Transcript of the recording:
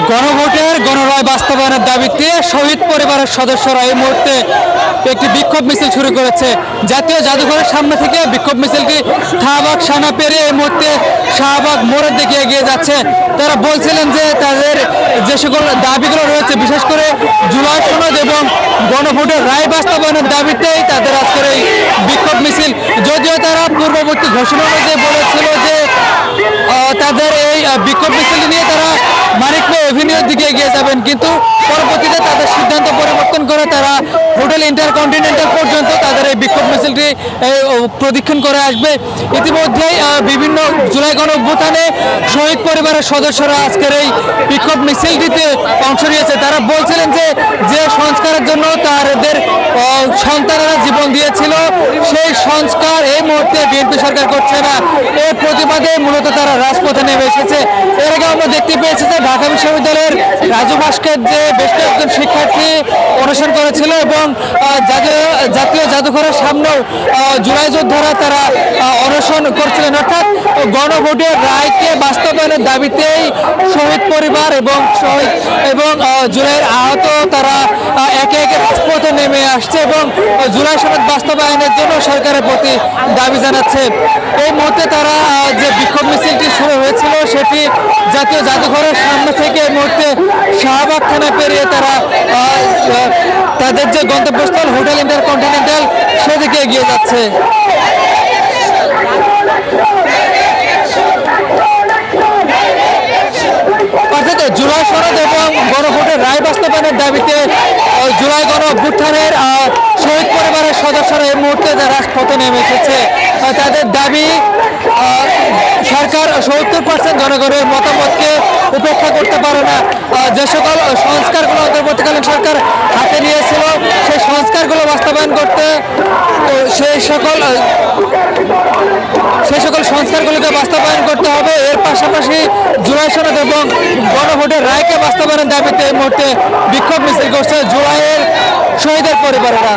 গণভোটের গণরায় বাস্তবায়নের দাবিতে শহীদ পরিবারের সদস্যরা এই মুহূর্তে একটি বিক্ষোভ মিছিল শুরু করেছে। জাতীয় জাদুঘরের সামনে থেকে বিক্ষোভ মিছিলটি শাহবাগ সানা পেরিয়ে এই মুহূর্তে শাহবাগ মোড়ের দিকে এগিয়ে যাচ্ছে। তারা বলছিলেন যে তাদের যে সকল দাবিগুলো রয়েছে, বিশেষ করে জুলাই সনদ এবং গণভোটের রায় বাস্তবায়নের দাবিতেই তাদের আজকের এই বিক্ষোভ মিছিল। যদিও তারা পূর্ববর্তী ঘোষণা অনুযায়ী বলেছিল যে তাদের এই বিক্ষোভ মিছিল নিয়ে তারা মানিকপুর এভিনিউর দিকে এগিয়ে যাবেন, কিন্তু পরবর্তীতে তাদের সিদ্ধান্ত পরিবর্তন করে তারা হোটেল ইন্টারকন্টিনেন্টাল পর্যন্ত তাদের এই বিক্ষোভ মিছিলটি প্রদক্ষিণ করে আসবে। ইতিমধ্যেই বিভিন্ন জুলাই গণঅভ্যুত্থানে শহীদ পরিবারের সদস্যরা আজকের এই বিক্ষোভ মিছিলটিতে অংশ নিয়েছে। তারা বলছিলেন যে যে সংস্কারের জন্য তাদের সন্তানেরা জীবন দিয়েছিল, সেই সংস্কার এই মুহূর্তে বিএনপি সরকার করছে না। এর প্রতিবাদে মূলত তারা রাজপথে নেমে এসেছে। এর আগে আমরা দেখতে পেয়েছি যে ঢাকা বিশ্ববিদ্যালয়ের রাজু ভাস্কর যে বেশ কয়েকজন শিক্ষার্থী অনশন করেছিল এবং জাতীয় জাদুঘরের সামনেও জুলাই যোদ্ধারা তারা অনশন করছিলেন। অর্থাৎ গণভোটের রায়কে বাস্তবায়নের দাবিতেই শহীদ পরিবার এবং জুলাইয়ের আহত তারা একে একে রাজপথে নেমে আসছে এবং জুলাই সনদ বাস্তবায়নের জন্য সরকারের প্রতি দাবি জানাচ্ছে। এই মুহূর্তে তারা যে বিক্ষোভ মিছিলটি শুরু হয়েছিল সেটি জাতীয় জাদুঘরের সামনে থেকে এই মুহূর্তে শাহবাগ থানা পেরিয়ে তারা তাদের যে গন্তব্যস্থল হোটেল ইন্টারকন্টিনেন্টাল সেদিকে এগিয়ে যাচ্ছে। অর্থাৎ জুলাই সনদ এবং গণভোটের রায় বাস্তবায়নের দাবিতে জুলাই গণ অভ্যুত্থানের শহীদ পরিবারের সদস্যরা এই মুহূর্তে রাজপথে নেমে এসেছে। তাদের দাবি সরকার 70% জনগণের মতামতকে উপেক্ষা করতে পারে না। যে সকল সংস্কারগুলো অন্তর্বর্তীকালীন সরকার হাতে নিয়েছিল সেই সংস্কারগুলো বাস্তবায়ন করতে সেই সকল সংস্কারগুলোকে বাস্তবায়ন করতে হবে। এর পাশাপাশি জুলাই সনদ এবং গণভোটের রায়কে বাস্তবায়নের দাবিতে এই মুহূর্তে বিক্ষোভ মিছিল করছে জুলাইয়ের শহীদের পরিবারেরা।